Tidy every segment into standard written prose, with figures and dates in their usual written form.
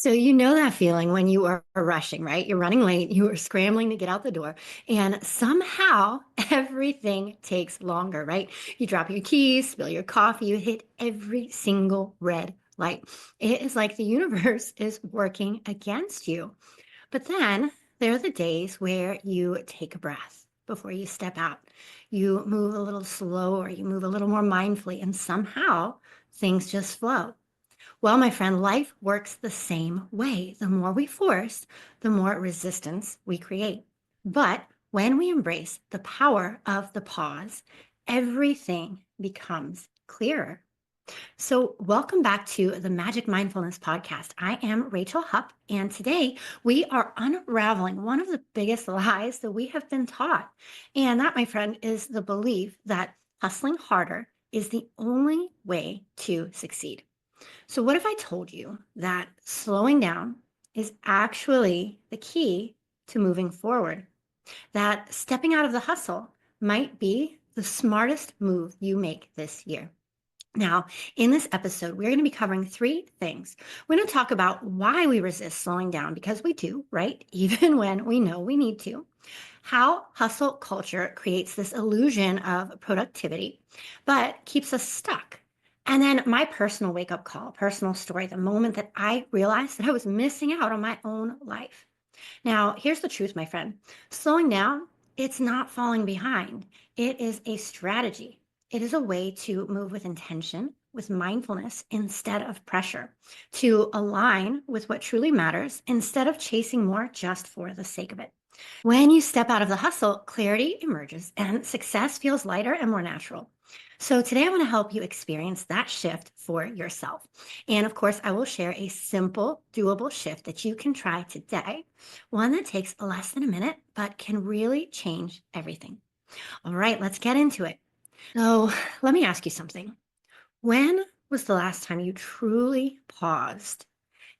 So you know that feeling when you are rushing, right? You're running late, you are scrambling to get out the door, and somehow everything takes longer, right? You drop your keys, spill your coffee, you hit every single red light. It is like the universe is working against you. But then there are the days where you take a breath before you step out. You move a little slower, you move a little more mindfully, and somehow things just flow. Well, my friend, life works the same way. The more we force, the more resistance we create. But when we embrace the power of the pause, everything becomes clearer. So, welcome back to the Magic Mindfulness Podcast. I am Rachel Hupp, and today we are unraveling one of the biggest lies that we have been taught. And that, my friend, is the belief that hustling harder is the only way to succeed. So, what if I told you that slowing down is actually the key to moving forward? That stepping out of the hustle might be the smartest move you make this year. Now, in this episode, we're going to be covering three things. We're going to talk about why we resist slowing down because we do, right? Even when we know we need to. How hustle culture creates this illusion of productivity, but keeps us stuck. And then my personal wake up call, personal story, the moment that I realized that I was missing out on my own life. Now, here's the truth, my friend. Slowing down, it's not falling behind. It is a strategy. It is a way to move with intention, with mindfulness instead of pressure, to align with what truly matters instead of chasing more just for the sake of it. When you step out of the hustle, clarity emerges and success feels lighter and more natural. So, today I want to help you experience that shift for yourself. And of course, I will share a simple, doable shift that you can try today, one that takes less than a minute, but can really change everything. All right, let's get into it. So, let me ask you something. When was the last time you truly paused?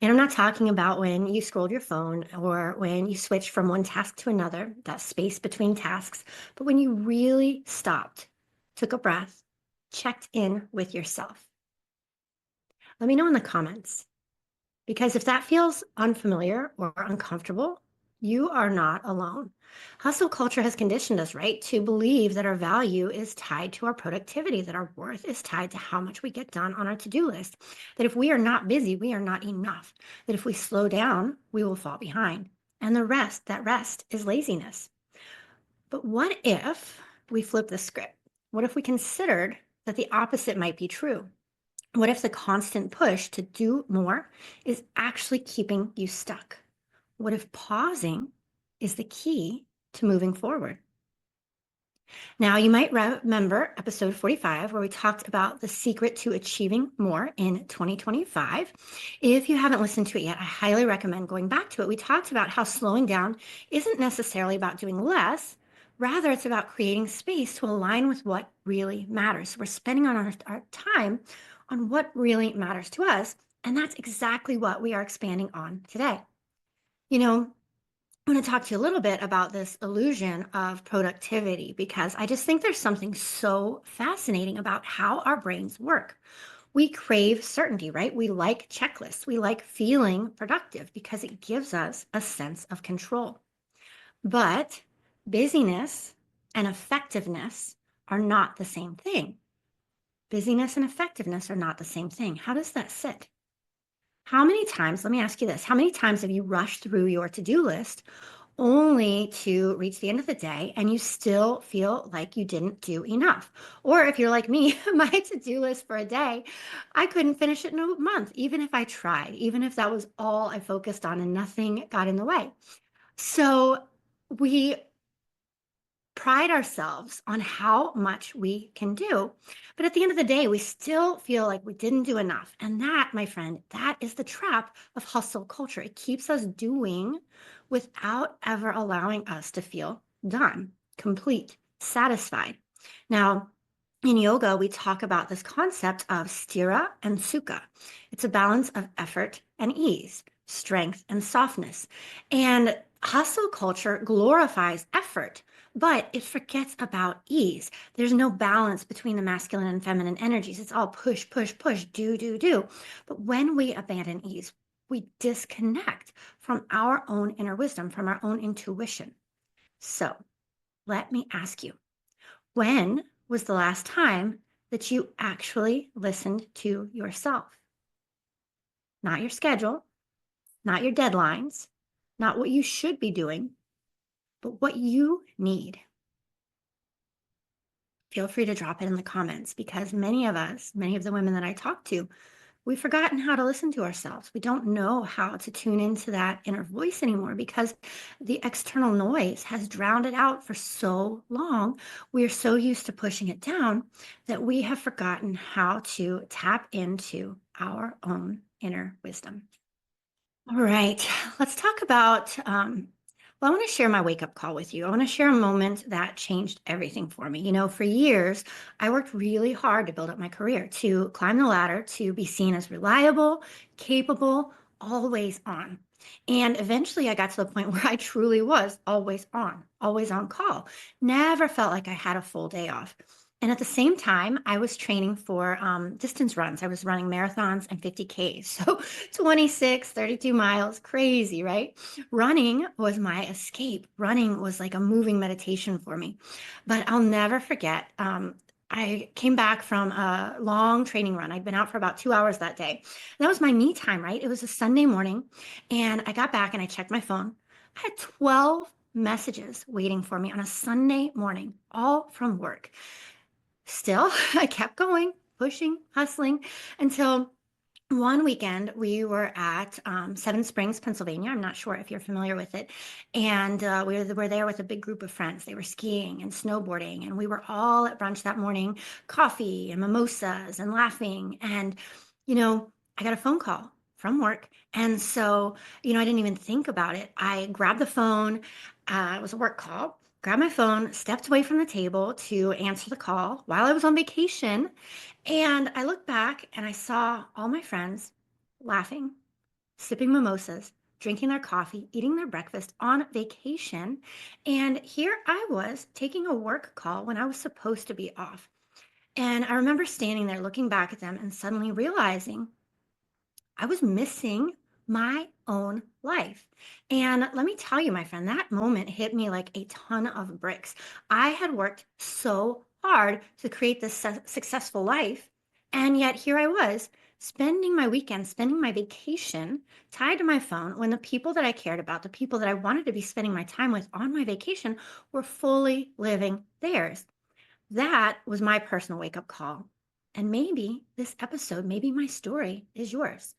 And I'm not talking about when you scrolled your phone or when you switched from one task to another, that space between tasks, but when you really stopped, took a breath, checked in with yourself. Let me know in the comments. Because if that feels unfamiliar or uncomfortable, you are not alone. Hustle culture has conditioned us, right, to believe that our value is tied to our productivity, that our worth is tied to how much we get done on our to do list, that if we are not busy, we are not enough, that if we slow down, we will fall behind. And that rest is laziness. But what if we flip the script? What if we considered that the opposite might be true? What if the constant push to do more is actually keeping you stuck? What if pausing is the key to moving forward? Now, you might remember episode 45, where we talked about the secret to achieving more in 2025. If you haven't listened to it yet, I highly recommend going back to it. We talked about how slowing down isn't necessarily about doing less. Rather, it's about creating space to align with what really matters. So we're spending on our time on what really matters to us. And that's exactly what we are expanding on today. You know, I want to talk to you a little bit about this illusion of productivity because I just think there's something so fascinating about how our brains work. We crave certainty, right? We like checklists. We like feeling productive because it gives us a sense of control. But busyness and effectiveness are not the same thing. Busyness and effectiveness are not the same thing. How does that sit? How many times, let me ask you this, how many times have you rushed through your to do list only to reach the end of the day and you still feel like you didn't do enough? Or if you're like me, my to do list for a day, I couldn't finish it in a month, even if I tried, even if that was all I focused on and nothing got in the way. So we pride ourselves on how much we can do. But at the end of the day, we still feel like we didn't do enough. And that, my friend, that is the trap of hustle culture. It keeps us doing without ever allowing us to feel done, complete, satisfied. Now, in yoga, we talk about this concept of sthira and sukha. It's a balance of effort and ease, strength and softness. And hustle culture glorifies effort, but it forgets about ease. There's no balance between the masculine and feminine energies. It's all push, push, push, do, do, do. But when we abandon ease, We disconnect from our own inner wisdom, from our own intuition. So let me ask you, when was the last time that you actually listened to yourself? Not your schedule, not your deadlines, not what you should be doing, but what you need. Feel free to drop it in the comments because many of us, many of the women that I talk to, we've forgotten how to listen to ourselves. We don't know how to tune into that inner voice anymore because the external noise has drowned it out for so long. We're so used to pushing it down that we have forgotten how to tap into our own inner wisdom. All right, let's talk about. Well, I want to share my wake up call with you. I want to share a moment that changed everything for me. For years, I worked really hard to build up my career, to climb the ladder, to be seen as reliable, capable, always on. And eventually, I got to the point where I truly was always on call. Never felt like I had a full day off. And at the same time, I was training for distance runs. I was running marathons and 50Ks. So 26, 32 miles, crazy, right? Running was my escape. Running was like a moving meditation for me. But I'll never forget. I came back from a long training run. I'd been out for about 2 hours that day. And that was my me time, right? It was a Sunday morning. And I got back and I checked my phone. I had 12 messages waiting for me on a Sunday morning, all from work. Still, I kept going, pushing, hustling until one weekend we were at Seven Springs, Pennsylvania. I'm not sure if you're familiar with it. And we were there with a big group of friends. They were skiing and snowboarding. And we were all at brunch that morning, coffee and mimosas and laughing. And, I got a phone call from work. And so, I didn't even think about it. I grabbed the phone. It was a work call. Grabbed my phone, stepped away from the table to answer the call while I was on vacation. And I looked back and I saw all my friends laughing, sipping mimosas, drinking their coffee, eating their breakfast on vacation. And here I was taking a work call when I was supposed to be off. And I remember standing there looking back at them and suddenly realizing I was missing my own life. And let me tell you, my friend, that moment hit me like a ton of bricks. I had worked so hard to create this successful life. And yet here I was spending my weekend, spending my vacation tied to my phone when the people that I cared about, the people that I wanted to be spending my time with on my vacation, were fully living theirs. That was my personal wake up call. And maybe this episode, maybe my story is yours.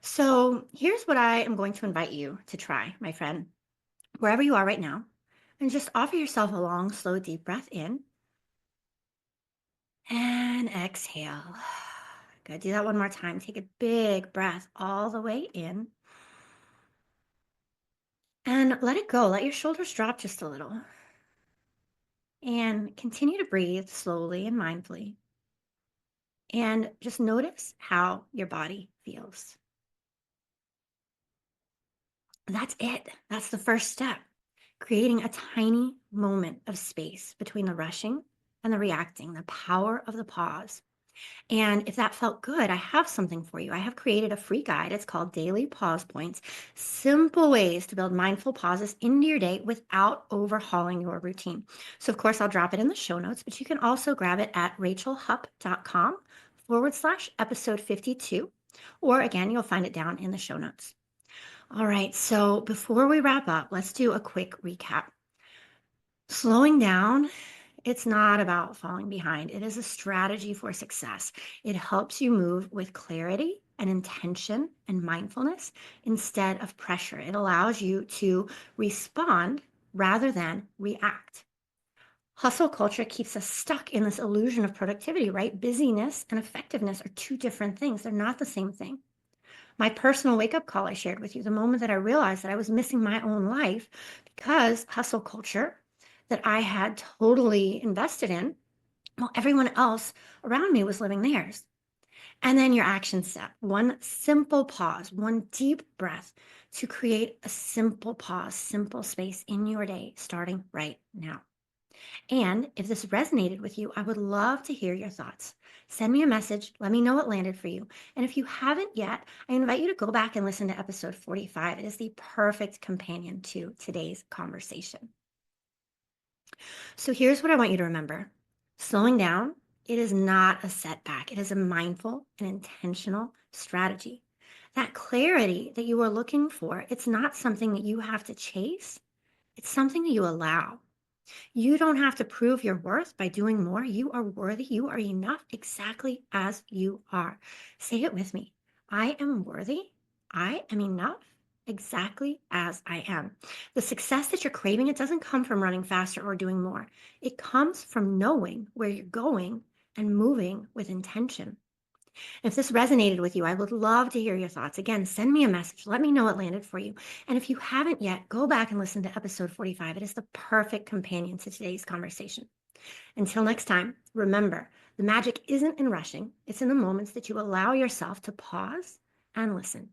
So here's what I am going to invite you to try, my friend, wherever you are right now, and just offer yourself a long, slow, deep breath in and exhale. Good. Do that one more time. Take a big breath all the way in and let it go. Let your shoulders drop just a little and continue to breathe slowly and mindfully. And just notice how your body feels. That's it. That's the first step. Creating a tiny moment of space between the rushing and the reacting, the power of the pause. And if that felt good, I have something for you. I have created a free guide. It's called Daily Pause Points, simple ways to build mindful pauses into your day without overhauling your routine. So, of course, I'll drop it in the show notes, but you can also grab it at rachelhupp.com/episode 52. Or again, you'll find it down in the show notes. All right, so before we wrap up, let's do a quick recap. Slowing down, it's not about falling behind. It is a strategy for success. It helps you move with clarity and intention and mindfulness instead of pressure. It allows you to respond rather than react. Hustle culture keeps us stuck in this illusion of productivity, right? Busyness and effectiveness are two different things. They're not the same thing. My personal wake up call I shared with you, the moment that I realized that I was missing my own life because hustle culture that I had totally invested in, well, everyone else around me was living theirs. And then your action step, one simple pause, one deep breath to create a simple pause, simple space in your day starting right now. And if this resonated with you, I would love to hear your thoughts. Send me a message. Let me know what landed for you. And if you haven't yet, I invite you to go back and listen to episode 45. It is the perfect companion to today's conversation. So here's what I want you to remember: slowing down, it is not a setback, it is a mindful and intentional strategy. That clarity that you are looking for, it's not something that you have to chase, it's something that you allow. You don't have to prove your worth by doing more. You are worthy. You are enough exactly as you are. Say it with me: I am worthy. I am enough exactly as I am. The success that you're craving, it doesn't come from running faster or doing more. It comes from knowing where you're going and moving with intention. If this resonated with you, I would love to hear your thoughts. Again, send me a message. Let me know what landed for you. And if you haven't yet, go back and listen to episode 45. It is the perfect companion to today's conversation. Until next time, remember, the magic isn't in rushing, it's in the moments that you allow yourself to pause and listen.